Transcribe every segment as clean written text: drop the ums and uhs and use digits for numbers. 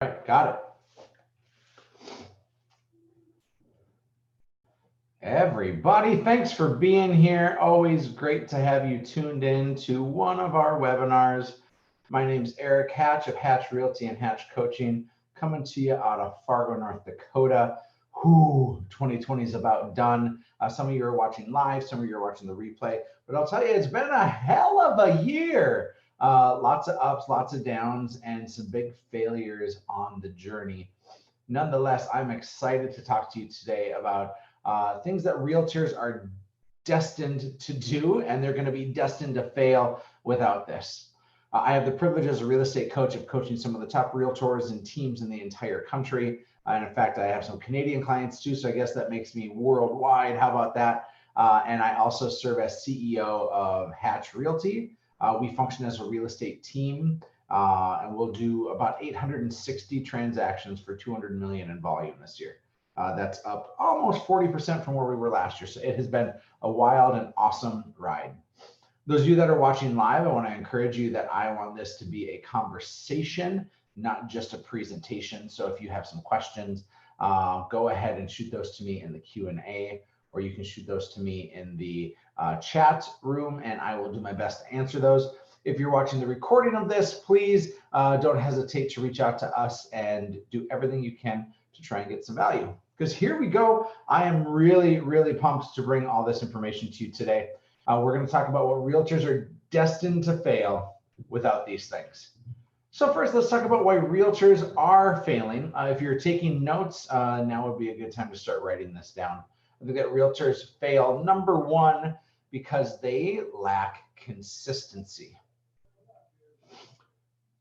All right, got it. Everybody, thanks for being here. Always great to have you tuned in to one of our webinars. My name's Eric Hatch of Hatch Realty and Hatch Coaching, coming to you out of Fargo, North Dakota. 2020 is about done. Some of you are watching live, some of you are watching the replay, but I'll tell you, it's been a hell of a year. Lots of ups, lots of downs, and some big failures on the journey. Nonetheless, I'm excited to talk to you today about things that realtors are destined to do, and they're going to be destined to fail without this. I have the privilege as a real estate coach of coaching some of the top realtors and teams in the entire country. And in fact, I have some Canadian clients too, so I guess that makes me worldwide. How about that? And I also serve as CEO of Hatch Realty. We function as a real estate team, and we'll do about 860 transactions for 200 million in volume this year. That's up almost 40% from where we were last year. So it has been a wild and awesome ride. Those of you that are watching live, I want to encourage you that I want this to be a conversation, not just a presentation. So if you have some questions, go ahead and shoot those to me in the Q&A, or you can shoot those to me in the chat room, and I will do my best to answer those. If you're watching the recording of this, please don't hesitate to reach out to us and do everything you can to try and get some value. Because here we go. I am really, really pumped to bring all this information to you today. We're going to talk about what realtors are destined to fail without these things. So first, let's talk about why realtors are failing. If you're taking notes, now would be a good time to start writing this down. I think that realtors fail, number one, because they lack consistency.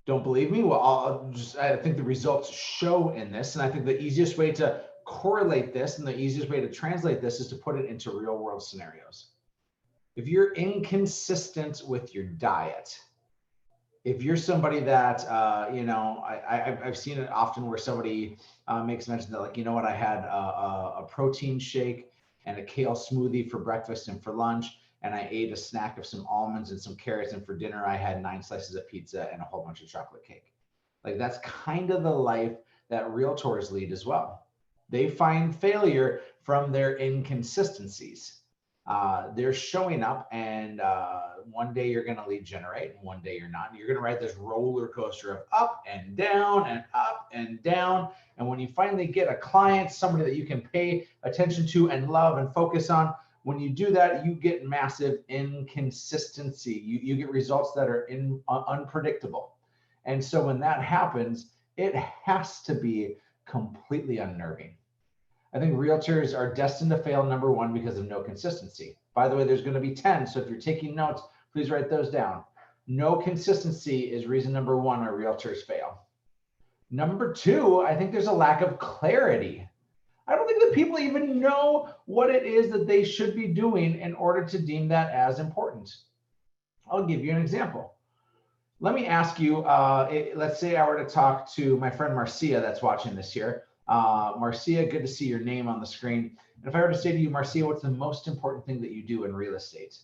Don't believe me? Well, I think the results show in this, and I think the easiest way to correlate this and the easiest way to translate this is to put it into real world scenarios. If you're inconsistent with your diet, if you're somebody that, I've seen it often where somebody makes mention that, like, you know what, I had a protein shake and a kale smoothie for breakfast and for lunch, and I ate a snack of some almonds and some carrots, and for dinner I had 9 slices of pizza and a whole bunch of chocolate cake. Like, that's kind of the life that realtors lead as well. They find failure from their inconsistencies. They're showing up, and one day you're going to lead generate, and one day you're not. You're going to ride this roller coaster of up and down and up and down. And when you finally get a client, somebody that you can pay attention to and love and focus on, when you do that, you get massive inconsistency. You get results that are unpredictable. And so when that happens, it has to be completely unnerving. I think realtors are destined to fail, number one, because of no consistency. By the way, there's going to be 10. So if you're taking notes, please write those down. No consistency is reason number one why realtors fail. Number two, I think there's a lack of clarity. I don't think that people even know what it is that they should be doing in order to deem that as important. I'll give you an example. Let me ask you, let's say I were to talk to my friend Marcia that's watching this here. Marcia, good to see your name on the screen. And if I were to say to you, Marcia, what's the most important thing that you do in real estate?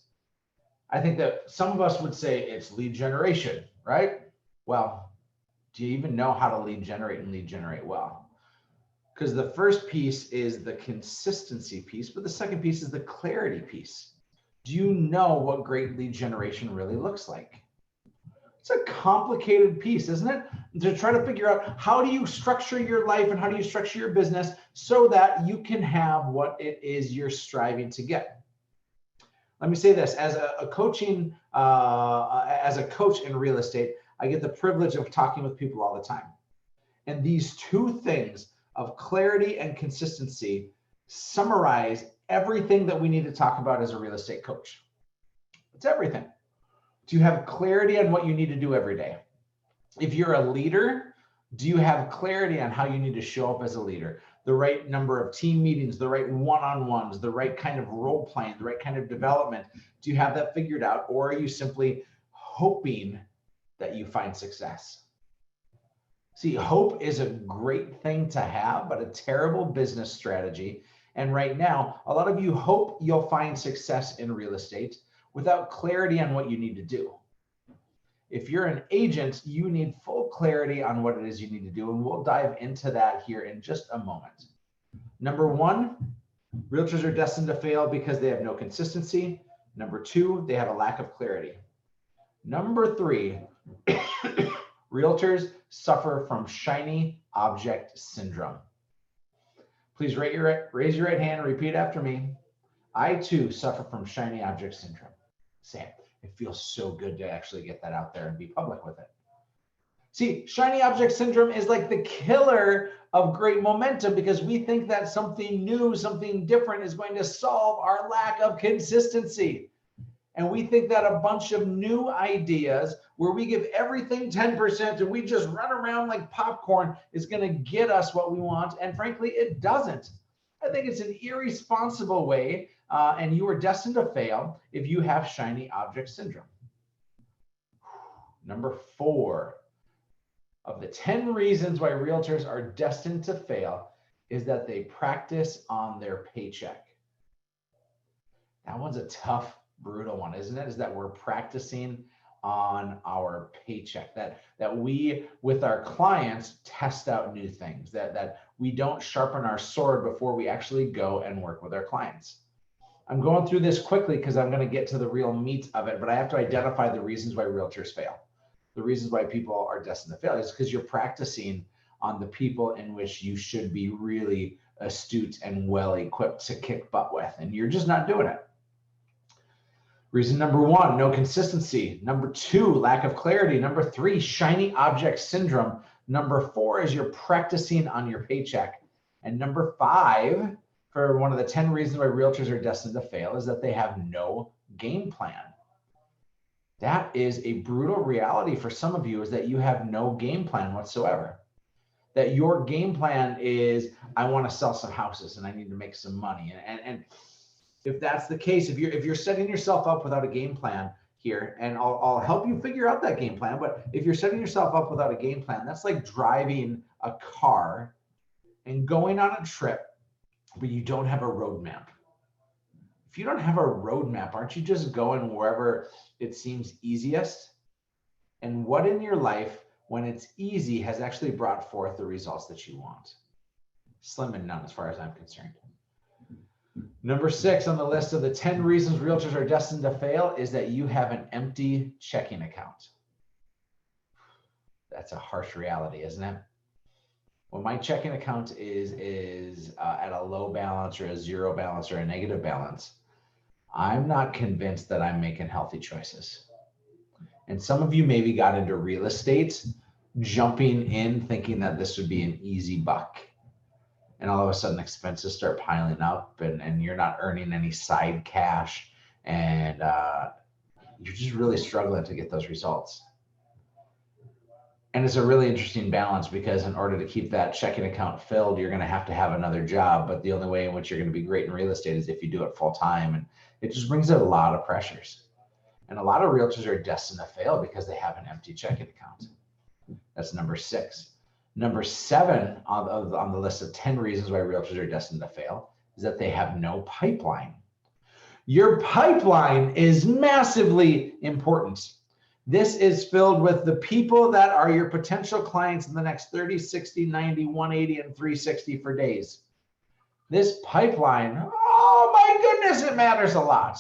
I think that some of us would say it's lead generation, right? Well, do you even know how to lead generate and lead generate well? Because the first piece is the consistency piece, but the second piece is the clarity piece. Do you know what great lead generation really looks like? It's a complicated piece, isn't it? To try to figure out, how do you structure your life and how do you structure your business so that you can have what it is you're striving to get. Let me say this, as a coach in real estate, I get the privilege of talking with people all the time. And these two things of clarity and consistency summarize everything that we need to talk about as a real estate coach. It's everything. Do you have clarity on what you need to do every day? If you're a leader, do you have clarity on how you need to show up as a leader? The right number of team meetings, the right one-on-ones, the right kind of role playing, the right kind of development. Do you have that figured out? Or are you simply hoping that you find success? See, hope is a great thing to have, but a terrible business strategy. And right now, a lot of you hope you'll find success in real estate without clarity on what you need to do. If you're an agent, you need full clarity on what it is you need to do, and we'll dive into that here in just a moment. Number one, realtors are destined to fail because they have no consistency. Number two, they have a lack of clarity. Number three, realtors suffer from shiny object syndrome. Please raise your right hand and repeat after me. I too suffer from shiny object syndrome. Sam, it feels so good to actually get that out there and be public with it. See, shiny object syndrome is like the killer of great momentum because we think that something new, something different is going to solve our lack of consistency. And we think that a bunch of new ideas where we give everything 10% and we just run around like popcorn is going to get us what we want. And frankly, it doesn't. I think it's an irresponsible way, and you are destined to fail if you have shiny object syndrome. Number four of the 10 reasons why realtors are destined to fail is that they practice on their paycheck. That one's a tough, brutal one, isn't it? Is that we're practicing on our paycheck, that we, with our clients, test out new things, that we don't sharpen our sword before we actually go and work with our clients. I'm going through this quickly because I'm going to get to the real meat of it, but I have to identify the reasons why realtors fail. The reasons why people are destined to fail is because you're practicing on the people in which you should be really astute and well equipped to kick butt with, and you're just not doing it. Reason number one, no consistency. Number two, lack of clarity. Number three, shiny object syndrome. Number four is you're practicing on your paycheck. And number five, for one of the 10 reasons why realtors are destined to fail, is that they have no game plan. That is a brutal reality for some of you, is that you have no game plan whatsoever. That your game plan is, I want to sell some houses and I need to make some money. And if that's the case, if you're setting yourself up without a game plan here, and I'll help you figure out that game plan, but if you're setting yourself up without a game plan, that's like driving a car and going on a trip, but you don't have a roadmap. If you don't have a roadmap, aren't you just going wherever it seems easiest? And what in your life, when it's easy, has actually brought forth the results that you want? Slim and none, as far as I'm concerned. Number 6 on the list of the 10 reasons realtors are destined to fail is that you have an empty checking account. That's a harsh reality, isn't it? When my checking account is at a low balance or a zero balance or a negative balance, I'm not convinced that I'm making healthy choices. And some of you maybe got into real estate, jumping in thinking that this would be an easy buck. And all of a sudden expenses start piling up and you're not earning any side cash, and you're just really struggling to get those results. And it's a really interesting balance, because in order to keep that checking account filled, you're going to have another job. But the only way in which you're going to be great in real estate is if you do it full time. And it just brings out a lot of pressures. And a lot of realtors are destined to fail because they have an empty checking account. That's number 6. Number 7 on the list of 10 reasons why realtors are destined to fail is that they have no pipeline. Your pipeline is massively important. This is filled with the people that are your potential clients in the next 30, 60, 90, 180, and 360 for days. This pipeline, oh my goodness, it matters a lot.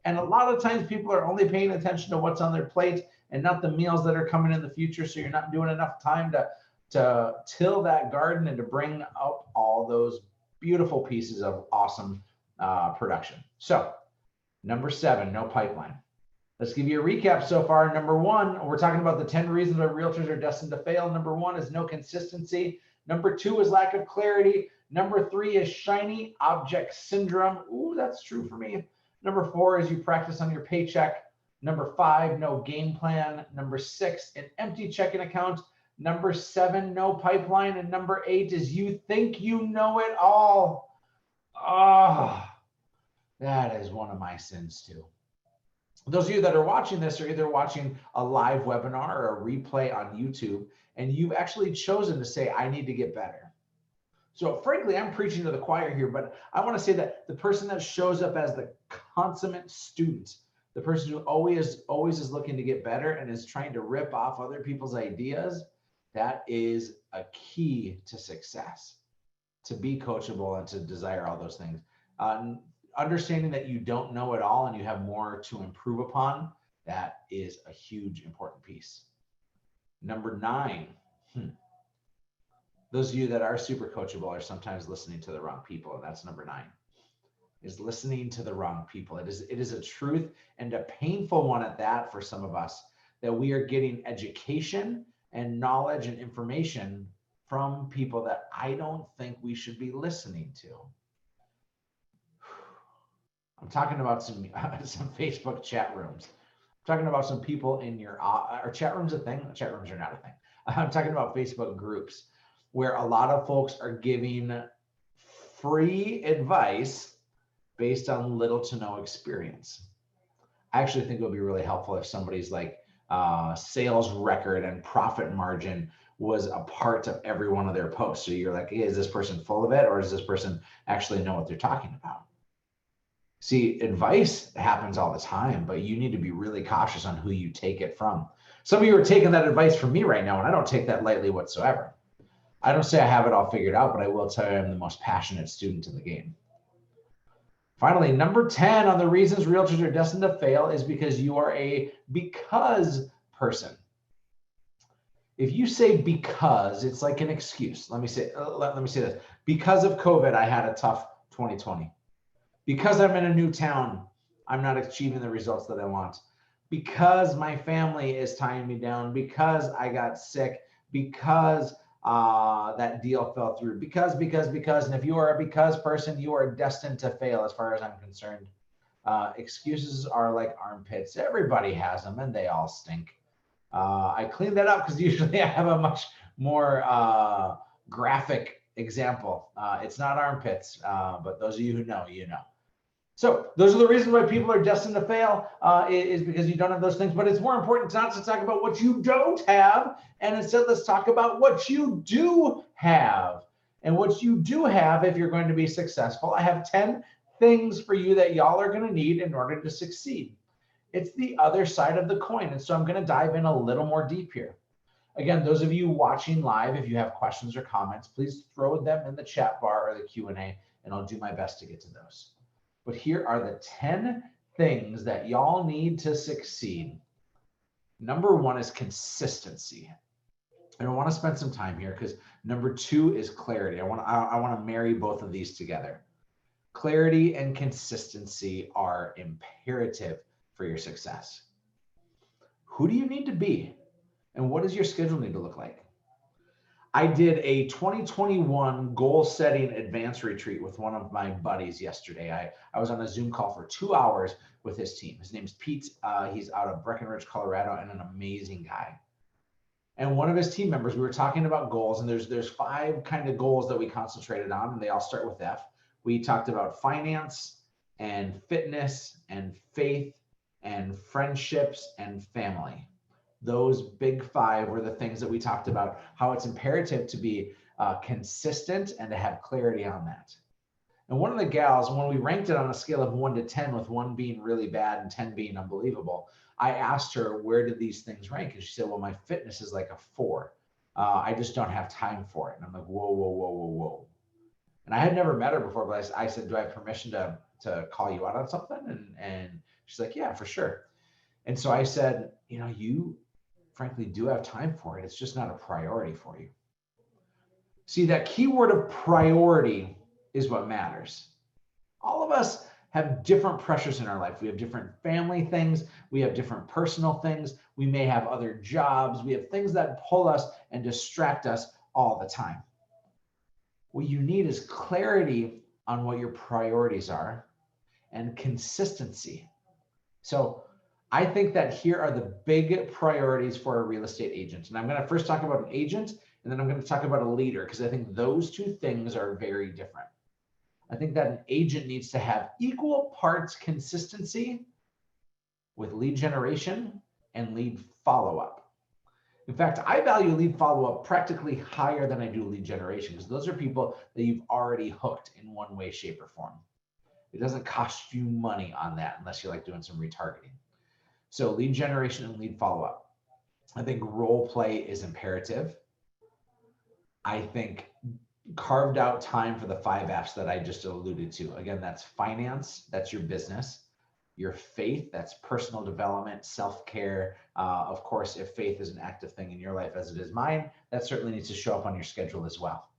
And a lot of times people are only paying attention to what's on their plate and not the meals that are coming in the future. So you're not doing enough time to till that garden and to bring up all those beautiful pieces of awesome production. So number 7, no pipeline. Let's give you a recap so far. Number 1, we're talking about the 10 reasons why realtors are destined to fail. Number 1 is no consistency. Number 2 is lack of clarity. Number 3 is shiny object syndrome. Ooh, that's true for me. Number 4 is you practice on your paycheck. Number 5, no game plan. Number 6, an empty checking account. Number 7, no pipeline. And number 8 is you think you know it all. Oh, that is one of my sins too. Those of you that are watching this are either watching a live webinar or a replay on YouTube, and you've actually chosen to say, I need to get better. So frankly, I'm preaching to the choir here, but I want to say that the person that shows up as the consummate student, The person who always is looking to get better and is trying to rip off other people's ideas, that is a key to success, to be coachable and to desire all those things. Understanding that you don't know it all and you have more to improve upon, that is a huge, important piece. Number 9, those of you that are super coachable are sometimes listening to the wrong people, and that's number 9, is listening to the wrong people. It is a truth, and a painful one at that for some of us, that we are getting education and knowledge and information from people that I don't think we should be listening to. I'm talking about some Facebook chat rooms. I'm talking about some people in your, are chat rooms a thing? Chat rooms are not a thing. I'm talking about Facebook groups where a lot of folks are giving free advice based on little to no experience. I actually think it would be really helpful if somebody's like sales record and profit margin was a part of every one of their posts. So you're like, hey, is this person full of it, or does this person actually know what they're talking about? See, advice happens all the time, but you need to be really cautious on who you take it from. Some of you are taking that advice from me right now, and I don't take that lightly whatsoever. I don't say I have it all figured out, but I will tell you I'm the most passionate student in the game. Finally, number 10 on the reasons realtors are destined to fail is because you are a because person. If you say because, it's like an excuse. Let me say this. Because of COVID, I had a tough 2020. Because I'm in a new town, I'm not achieving the results that I want. Because my family is tying me down. Because I got sick. Because that deal fell through. Because. And if you are a because person, you are destined to fail as far as I'm concerned. Excuses are like armpits. Everybody has them and they all stink. I cleaned that up because usually I have a much more graphic example. It's not armpits, but those of you who know, you know. So those are the reasons why people are destined to fail, is because you don't have those things. But it's more important not to talk about what you don't have, and instead let's talk about what you do have. And what you do have, if you're going to be successful, I have 10 things for you that y'all are going to need in order to succeed. It's the other side of the coin. And so I'm going to dive in a little more deep here. Again, those of you watching live, if you have questions or comments, please throw them in the chat bar or the Q&A, and I'll do my best to get to those. But here are the 10 things that y'all need to succeed. Number 1 is consistency. And I want to spend some time here because number 2 is clarity. I want to marry both of these together. Clarity and consistency are imperative for your success. Who do you need to be? And what does your schedule need to look like? I did a 2021 goal setting advanced retreat with one of my buddies yesterday. I was on a Zoom call for 2 hours with his team. His name's Pete. He's out of Breckenridge, Colorado, and an amazing guy. And one of his team members, we were talking about goals, and there's 5 kind of goals that we concentrated on, and they all start with F. We talked about finance and fitness and faith and friendships and family. Those big 5 were the things that we talked about, how it's imperative to be consistent and to have clarity on that. And one of the gals, when we ranked it on a scale of 1 to 10, with 1 being really bad and 10 being unbelievable, I asked her, where did these things rank? And she said, well, my fitness is like a 4. I just don't have time for it. And I'm like, whoa. And I had never met her before, but I said, do I have permission to call you out on something? And she's like, yeah, for sure. And so I said, you frankly do have time for it. It's just not a priority for you. See, that key word of priority is what matters. All of us have different pressures in our life. We have different family things. We have different personal things. We may have other jobs. We have things that pull us and distract us all the time. What you need is clarity on what your priorities are and consistency. So I think that here are the big priorities for a real estate agent. And I'm going to first talk about an agent, and then I'm going to talk about a leader, because I think those 2 things are very different. I think that an agent needs to have equal parts consistency with lead generation and lead follow-up. In fact, I value lead follow-up practically higher than I do lead generation, because those are people that you've already hooked in one way, shape, or form. It doesn't cost you money on that unless you like doing some retargeting. So lead generation and lead follow-up. I think role play is imperative. I think carved out time for the 5 F's that I just alluded to. Again, that's finance, that's your business. Your faith, that's personal development, self-care. Of course, if faith is an active thing in your life as it is mine, that certainly needs to show up on your schedule as well.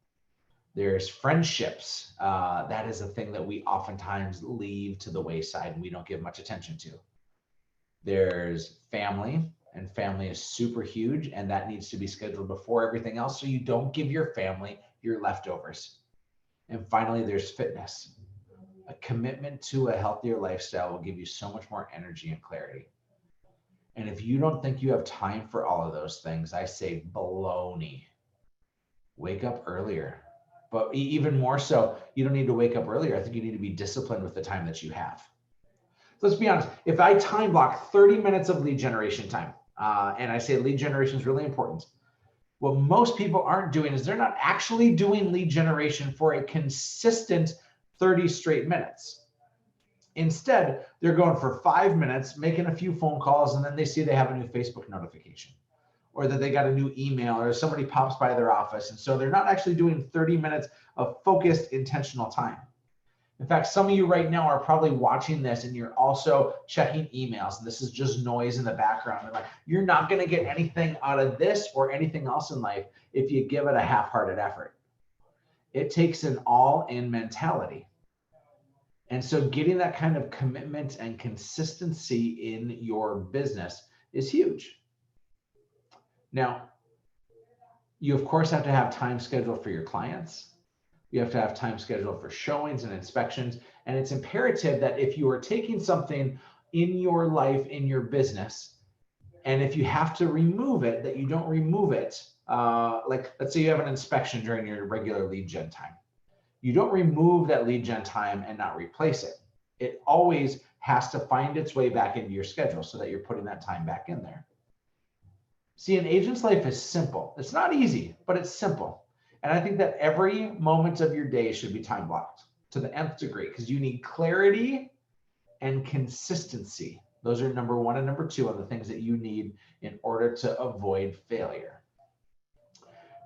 There's friendships. That is a thing that we oftentimes leave to the wayside and we don't give much attention to. There's family, and family is super huge, and that needs to be scheduled before everything else so you don't give your family your leftovers. And finally, there's fitness. A commitment to a healthier lifestyle will give you so much more energy and clarity. And if you don't think you have time for all of those things, I say baloney. Wake up earlier. But even more so, you don't need to wake up earlier. I think you need to be disciplined with the time that you have. So let's be honest. If I time block 30 minutes of lead generation time, and I say lead generation is really important, what most people aren't doing is they're not actually doing lead generation for a consistent 30 straight minutes. Instead, they're going for 5 minutes, making a few phone calls, and then they see they have a new Facebook notification, or that they got a new email, or somebody pops by their office. And so they're not actually doing 30 minutes of focused, intentional time. In fact, some of you right now are probably watching this and you're also checking emails, and this is just noise in the background. And like, you're not going to get anything out of this or anything else in life if you give it a half-hearted effort. It takes an all-in mentality. And so getting that kind of commitment and consistency in your business is huge. Now, you of course have to have time scheduled for your clients. You have to have time scheduled for showings and inspections. And it's imperative that if you are taking something in your life, in your business, and if you have to remove it, that you don't remove it. Like, let's say you have an inspection during your regular lead gen time. You don't remove that lead gen time and not replace it. It always has to find its way back into your schedule so that you're putting that time back in there. See, an agent's life is simple. It's not easy, but it's simple. And I think that every moment of your day should be time blocked to the nth degree, because you need clarity and consistency. Those are number 1 and number 2 on the things that you need in order to avoid failure.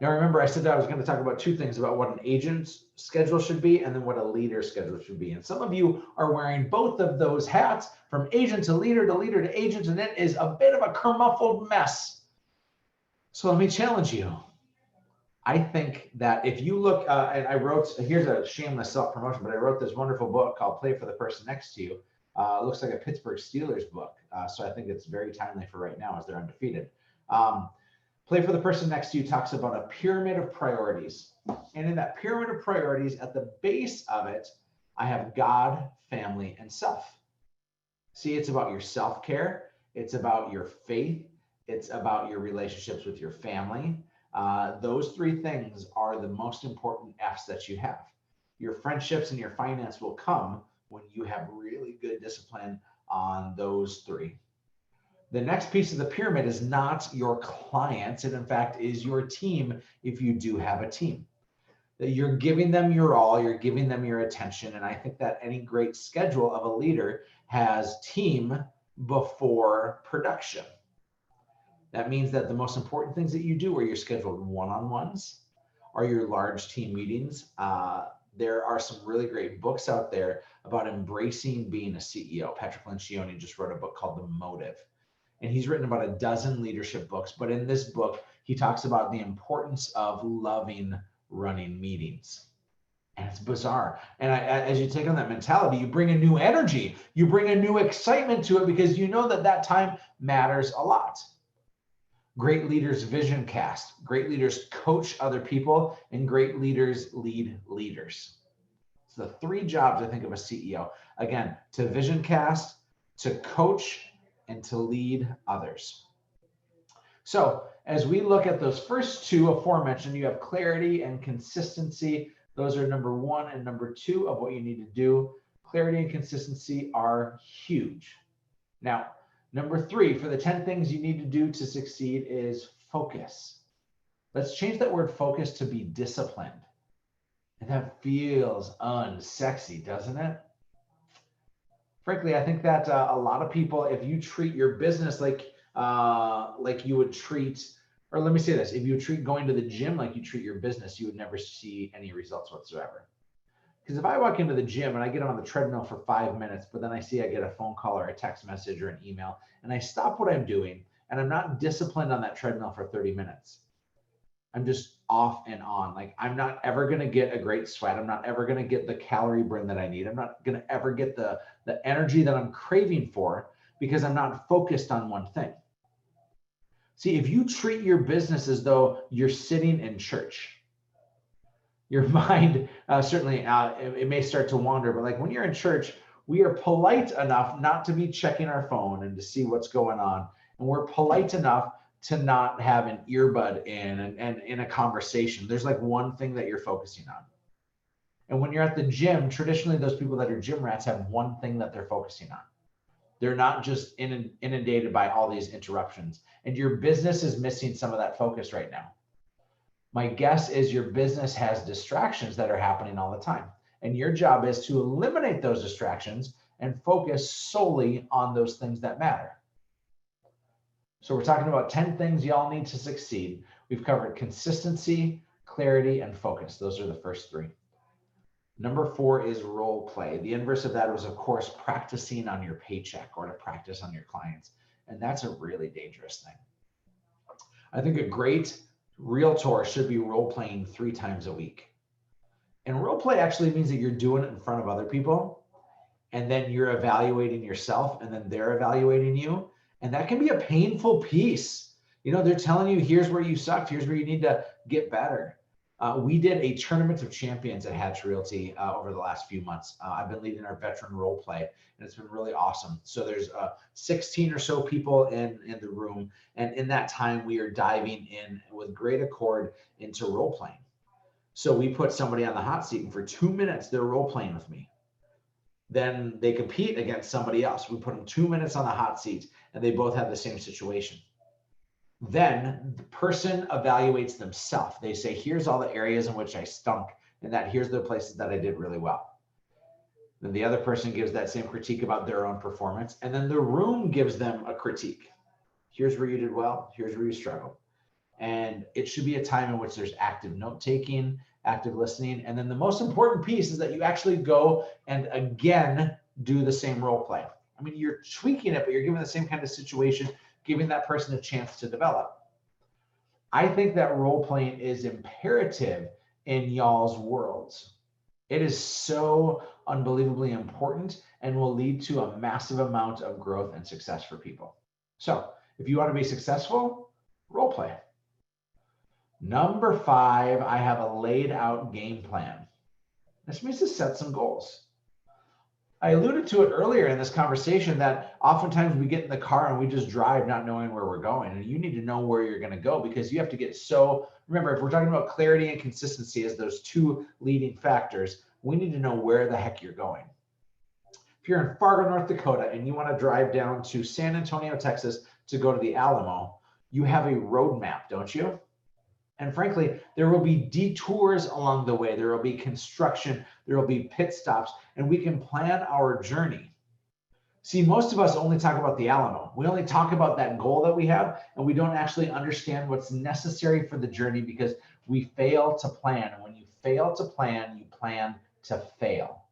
Now, remember, I said that I was going to talk about 2 things about what an agent's schedule should be and then what a leader's schedule should be. And some of you are wearing both of those hats, from agent to leader to leader to agent, and it is a bit of a kermuffled mess. So let me challenge you. I think that if you look, and I wrote, here's a shameless self-promotion, but I wrote this wonderful book called Play for the Person Next to You. It looks like a Pittsburgh Steelers book. So I think it's very timely for right now as they're undefeated. Play for the Person Next to You talks about a pyramid of priorities. And in that pyramid of priorities, at the base of it, I have God, family, and self. See, it's about your self-care. It's about your faith. It's about your relationships with your family. Those 3 things are the most important F's that you have. Your friendships and your finance will come when you have really good discipline on those 3. The next piece of the pyramid is not your clients. It in fact is your team, if you do have a team. That you're giving them your all, you're giving them your attention. And I think that any great schedule of a leader has team before production. That means that the most important things that you do are your scheduled one-on-ones, are your large team meetings. There are some really great books out there about embracing being a CEO. Patrick Lencioni just wrote a book called The Motive, and he's written about a dozen leadership books. But in this book, he talks about the importance of loving running meetings. And it's bizarre. And as you take on that mentality, you bring a new energy, you bring a new excitement to it, because you know that that time matters a lot. Great leaders vision cast, great leaders coach other people, and great leaders lead leaders. So the 3 jobs, I think, of a CEO, again, to vision cast, to coach, and to lead others. So as we look at those first 2 aforementioned, you have clarity and consistency. Those are number 1 and number 2 of what you need to do. Clarity and consistency are huge. Now, number 3, for the 10 things you need to do to succeed, is focus. Let's change that word focus to be disciplined. And that feels unsexy, doesn't it? Frankly, I think that a lot of people, if you treat your business like you would treat, or let me say this, if you treat going to the gym like you treat your business, you would never see any results whatsoever. Because if I walk into the gym and I get on the treadmill for 5 minutes, but then I see I get a phone call or a text message or an email, and I stop what I'm doing, and I'm not disciplined on that treadmill for 30 minutes, I'm just off and on. Like, I'm not ever going to get a great sweat. I'm not ever going to get the calorie burn that I need. I'm not going to ever get the energy that I'm craving for because I'm not focused on one thing. See, if you treat your business as though you're sitting in church, your mind certainly, it may start to wander, but like when you're in church, we are polite enough not to be checking our phone and to see what's going on. And we're polite enough to not have an earbud in and in a conversation. There's like one thing that you're focusing on. And when you're at the gym, traditionally those people that are gym rats have one thing that they're focusing on. They're not just inundated by all these interruptions. And your business is missing some of that focus right now. My guess is your business has distractions that are happening all the time. And your job is to eliminate those distractions and focus solely on those things that matter. So we're talking about 10 things y'all need to succeed. We've covered consistency, clarity, and focus. Those are the first three. Number 4 is role play. The inverse of that was, of course, practicing on your paycheck or to practice on your clients. And that's a really dangerous thing. I think a great realtor should be role playing 3 times a week. And role play actually means that you're doing it in front of other people, and then you're evaluating yourself, and then they're evaluating you. And that can be a painful piece. You know, they're telling you, here's where you sucked, here's where you need to get better. We did a tournament of champions at Hatch Realty over the last few months. I've been leading our veteran role play, and it's been really awesome. So there's 16 or so people in the room, and in that time, we are diving in with great accord into role playing. So we put somebody on the hot seat, and for 2 minutes, they're role playing with me. Then they compete against somebody else. We put them 2 minutes on the hot seat, and they both have the same situation. Then the person evaluates themselves. They say, here's all the areas in which I stunk, and that here's the places that I did really well. Then the other person gives that same critique about their own performance, and then the room gives them a critique. Here's where you did well, here's where you struggled. And it should be a time in which there's active note-taking, active listening, and then the most important piece is that you actually go and again do the same role play. I mean, you're tweaking it, but you're giving the same kind of situation, giving that person a chance to develop. I think that role playing is imperative in y'all's worlds. It is so unbelievably important and will lead to a massive amount of growth and success for people. So if you want to be successful, role play. Number 5, I have a laid out game plan. This means to set some goals. I alluded to it earlier in this conversation that oftentimes we get in the car and we just drive not knowing where we're going. And you need to know where you're going to go, because you have to get remember, if we're talking about clarity and consistency as those 2 leading factors, we need to know where the heck you're going. If you're in Fargo, North Dakota, and you want to drive down to San Antonio, Texas to go to the Alamo, you have a roadmap, don't you? And frankly, there will be detours along the way. There will be construction. There will be pit stops, and we can plan our journey. See, most of us only talk about the Alamo. We only talk about that goal that we have, and we don't actually understand what's necessary for the journey because we fail to plan. And when you fail to plan, you plan to fail.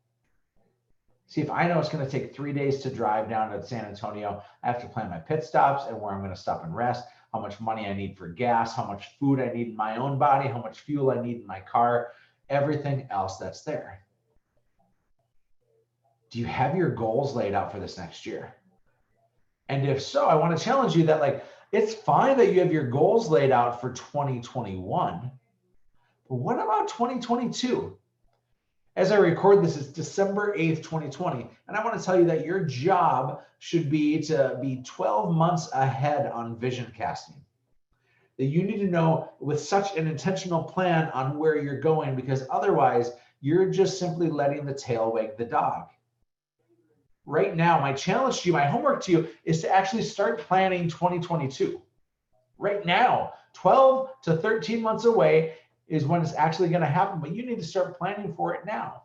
See, if I know it's going to take 3 days to drive down to San Antonio, I have to plan my pit stops and where I'm going to stop and rest, how much money I need for gas, how much food I need in my own body, how much fuel I need in my car, everything else that's there. Do you have your goals laid out for this next year? And if so, I want to challenge you that it's fine that you have your goals laid out for 2021, but what about 2022? As I record this, it's December 8th, 2020. And I want to tell you that your job should be to be 12 months ahead on vision casting. That you need to know with such an intentional plan on where you're going, because otherwise you're just simply letting the tail wag the dog. Right now, my challenge to you, my homework to you is to actually start planning 2022. Right now, 12 to 13 months away is when it's actually going to happen, but you need to start planning for it now.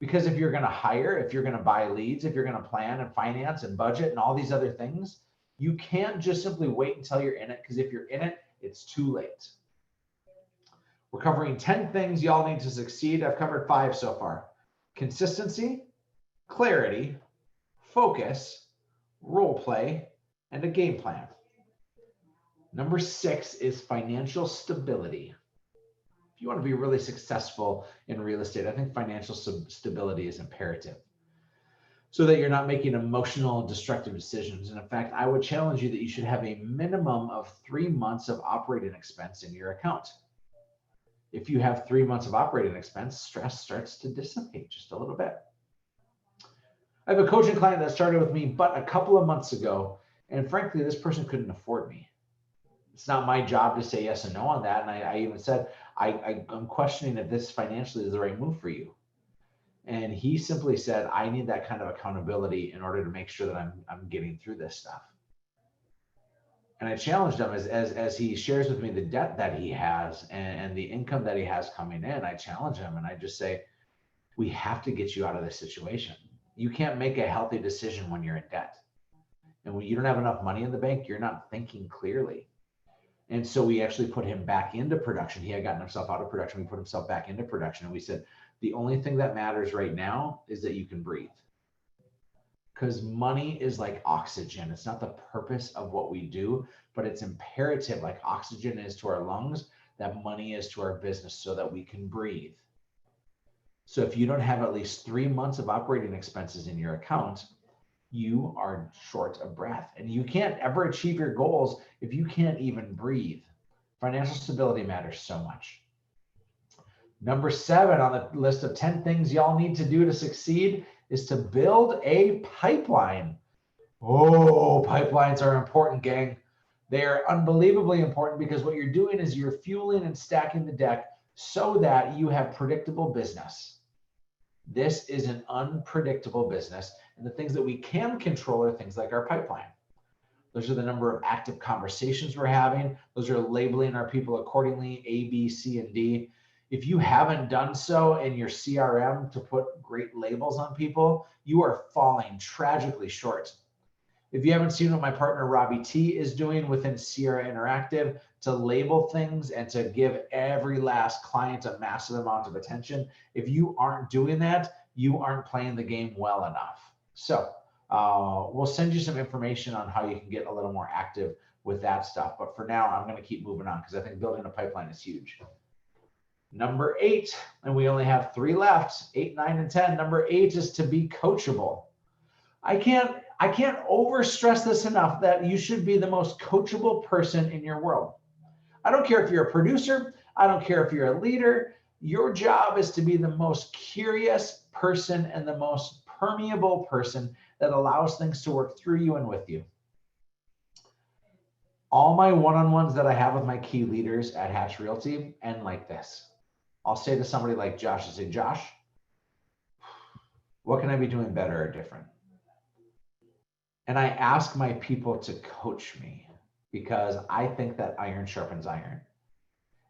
Because if you're going to hire, if you're going to buy leads, if you're going to plan and finance and budget and all these other things, you can't just simply wait until you're in it, because if you're in it, it's too late. We're covering 10 things y'all need to succeed. I've covered 5 so far. Consistency, clarity, focus, role play, and a game plan. Number 6 is financial stability. If you want to be really successful in real estate, I think financial stability is imperative, so that you're not making emotional, destructive decisions. And in fact, I would challenge you that you should have a minimum of 3 months of operating expense in your account. If you have 3 months of operating expense, stress starts to dissipate just a little bit. I have a coaching client that started with me but a couple of months ago, and frankly, this person couldn't afford me. It's not my job to say yes and no on that. And I even said, I'm questioning if this financially is the right move for you. And he simply said, I need that kind of accountability in order to make sure that I'm getting through this stuff. And I challenged him as he shares with me the debt that he has and the income that he has coming in. I challenge him and I just say, we have to get you out of this situation. You can't make a healthy decision when you're in debt. And when you don't have enough money in the bank, you're not thinking clearly. And so we actually put him back into production. He had gotten himself out of production. We put himself back into production. And we said, the only thing that matters right now is that you can breathe. Because money is like oxygen. It's not the purpose of what we do, but it's imperative, like oxygen is to our lungs, that money is to our business, so that we can breathe. So if you don't have at least 3 months of operating expenses in your account, you are short of breath, and you can't ever achieve your goals if you can't even breathe. Financial stability matters so much. Number 7 on the list of 10 things y'all need to do to succeed is to build a pipeline. Oh, pipelines are important, gang. They are unbelievably important, because what you're doing is you're fueling and stacking the deck so that you have predictable business. This is an unpredictable business, and the things that we can control are things like our pipeline. Those are the number of active conversations we're having. Those are labeling our people accordingly, A, B, C, and D. If you haven't done so in your CRM to put great labels on people, you are falling tragically short. If you haven't seen what my partner Robbie T is doing within Sierra Interactive to label things and to give every last client a massive amount of attention, if you aren't doing that, you aren't playing the game well enough. So we'll send you some information on how you can get a little more active with that stuff. But for now, I'm going to keep moving on, because I think building a pipeline is huge. Number 8, and we only have 3 left, 8, 9, and 10. Number 8 is to be coachable. I can't overstress this enough that you should be the most coachable person in your world. I don't care if you're a producer. I don't care if you're a leader. Your job is to be the most curious person and the most permeable person that allows things to work through you and with you. All my one-on-ones that I have with my key leaders at Hatch Realty end like this. I'll say to somebody like Josh, I say, Josh, what can I be doing better or different? And I ask my people to coach me, because I think that iron sharpens iron.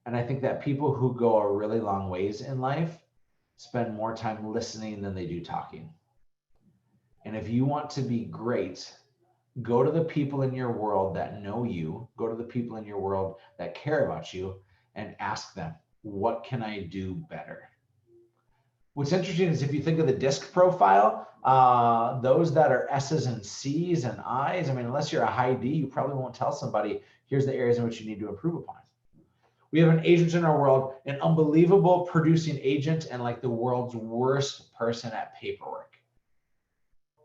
And I think that people who go a really long ways in life spend more time listening than they do talking. And if you want to be great, go to the people in your world that know you, go to the people in your world that care about you, and ask them, what can I do better? What's interesting is if you think of the DISC profile, those that are S's and C's and I's, I mean, unless you're a high D, you probably won't tell somebody, here's the areas in which you need to improve upon. We have an agent in our world, an unbelievable producing agent, and like the world's worst person at paperwork.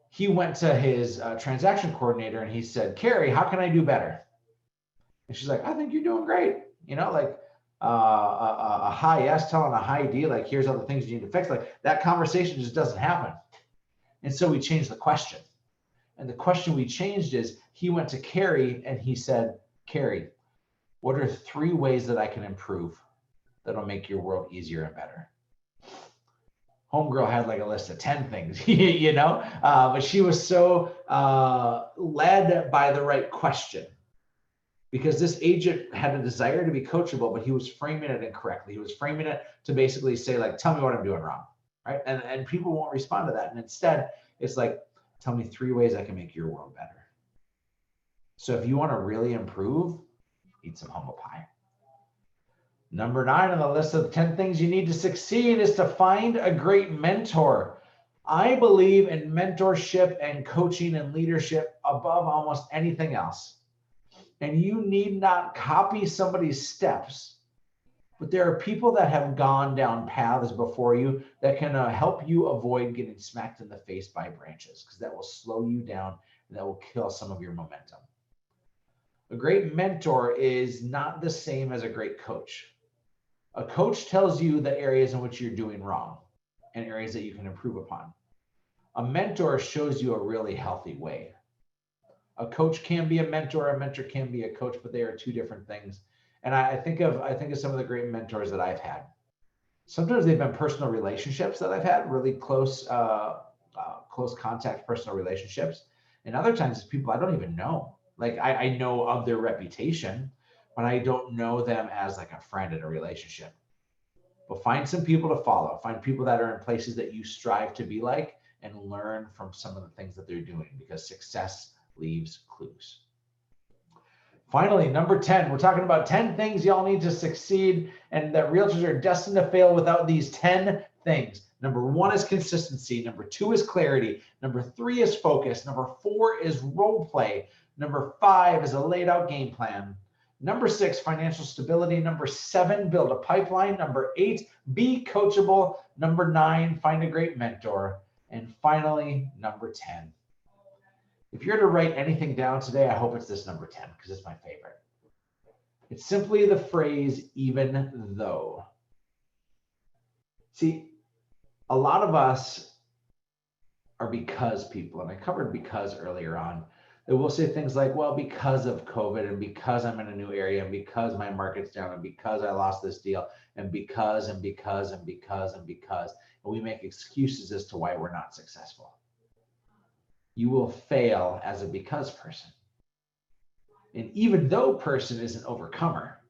He went to his transaction coordinator and he said, Carrie, how can I do better? And she's like, I think you're doing great. You know, like a high S telling a high D, like, here's all the things you need to fix. Like, that conversation just doesn't happen. And so we changed the question. And the question we changed is, he went to Carrie and he said, Carrie, what are 3 ways that I can improve that'll make your world easier and better? Homegirl had like a list of 10 things, you know, but she was so led by the right question, because this agent had a desire to be coachable, but he was framing it incorrectly. He was framing it to basically say, like, tell me what I'm doing wrong, right? And people won't respond to that. And instead, it's like, tell me 3 ways I can make your world better. So if you want to really improve, eat some humble pie. Number 9 on the list of 10 things you need to succeed is to find a great mentor. I believe in mentorship and coaching and leadership above almost anything else. And you need not copy somebody's steps, but there are people that have gone down paths before you that can help you avoid getting smacked in the face by branches, because that will slow you down and that will kill some of your momentum. A great mentor is not the same as a great coach. A coach tells you the areas in which you're doing wrong and areas that you can improve upon. A mentor shows you a really healthy way. A coach can be a mentor can be a coach, but they are 2 different things. And I think of some of the great mentors that I've had. Sometimes they've been personal relationships that I've had, really close contact personal relationships. And other times it's people I don't even know. Like I know of their reputation, but I don't know them as like a friend in a relationship. But find some people to follow. Find people that are in places that you strive to be like, and learn from some of the things that they're doing, because success leaves clues. Finally, number 10, we're talking about 10 things y'all need to succeed, and that realtors are destined to fail without these 10 things. Number 1 is consistency. Number 2 is clarity. Number 3 is focus. Number 4 is role play. Number 5 is a laid out game plan. Number 6, financial stability. Number 7, build a pipeline. Number 8, be coachable. Number 9, find a great mentor. And finally, number 10. If you're to write anything down today, I hope it's this number 10, because it's my favorite. It's simply the phrase, even though. See, a lot of us are because people, and I covered because earlier on, that will say things like, well, because of COVID, and because I'm in a new area, and because my market's down, and because I lost this deal, and because. And we make excuses as to why we're not successful. You will fail as a because person. And even though person is an overcomer.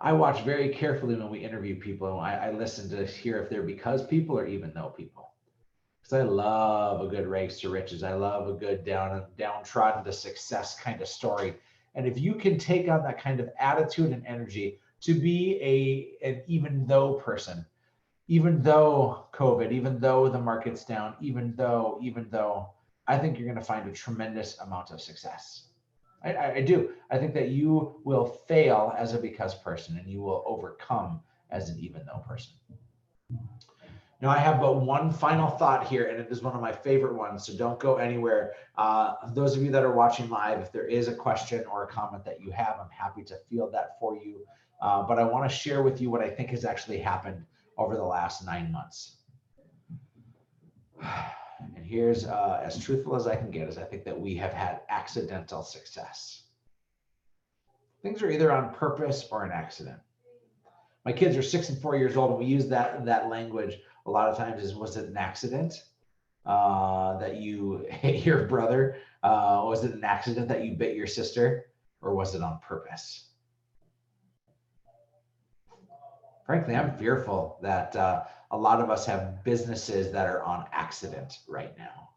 I watch very carefully when we interview people, and I listen to hear if they're because people or even though people. Because I love a good rags to riches. I love a good downtrodden to success kind of story. And if you can take on that kind of attitude and energy to be an even though person, even though COVID, even though the market's down, even though, I think you're going to find a tremendous amount of success. I do. I think that you will fail as a because person, and you will overcome as an even though person. Now, I have but one final thought here, and it is one of my favorite ones, so don't go anywhere. Those of you that are watching live, if there is a question or a comment that you have, I'm happy to field that for you. But I want to share with you what I think has actually happened over the last 9 months. And here's as truthful as I can get, is I think that we have had accidental success. Things are either on purpose or an accident. My kids are 6 and 4 years old, and we use that language a lot of times. Is, was it an accident that you hit your brother? Was it an accident that you bit your sister? Or was it on purpose? Frankly, I'm fearful that a lot of us have businesses that are on accident right now.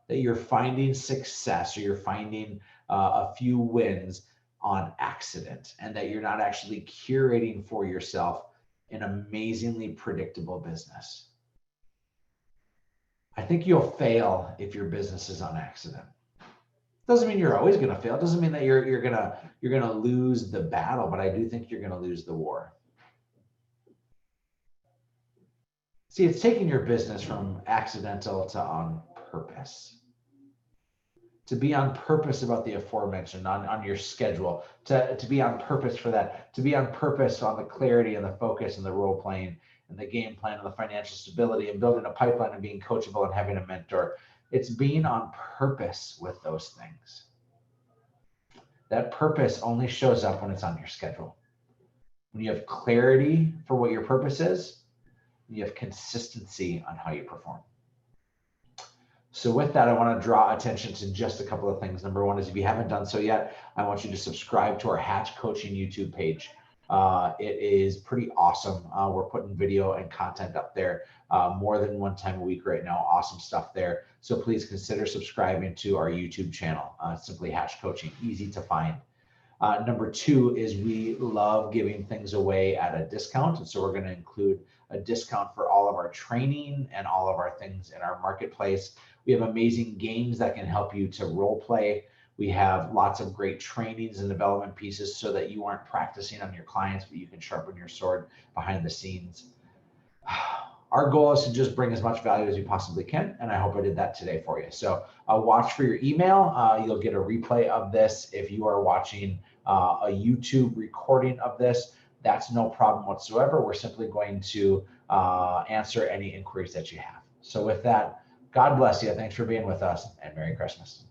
That you're finding success, or you're finding a few wins on accident, and that you're not actually curating for yourself an amazingly predictable business. I think you'll fail if your business is on accident. Doesn't mean you're always going to fail. Doesn't mean that you're gonna lose the battle, but I do think you're going to lose the war. See, it's taking your business from accidental to on purpose. To be on purpose about the aforementioned, on your schedule, to be on purpose for that, to be on purpose on the clarity and the focus and the role playing and the game plan and the financial stability and building a pipeline and being coachable and having a mentor. It's being on purpose with those things. That purpose only shows up when it's on your schedule. When you have clarity for what your purpose is, you have consistency on how you perform. So with that, I want to draw attention to just a couple of things. Number one is, if you haven't done so yet, I want you to subscribe to our Hatch Coaching YouTube page. It is pretty awesome. We're putting video and content up there more than one time a week right now. Awesome stuff there. So please consider subscribing to our YouTube channel, simply Hatch Coaching, easy to find. Number two is we love giving things away at a discount. And so we're going to include a discount for all of our training and all of our things in our marketplace. We have amazing games that can help you to role play. We have lots of great trainings and development pieces so that you aren't practicing on your clients, but you can sharpen your sword behind the scenes. Our goal is to just bring as much value as we possibly can, and I hope I did that today for you. So watch for your email. You'll get a replay of this. If you are watching a YouTube recording of this, that's no problem whatsoever. We're simply going to answer any inquiries that you have. So with that, God bless you. Thanks for being with us, and Merry Christmas.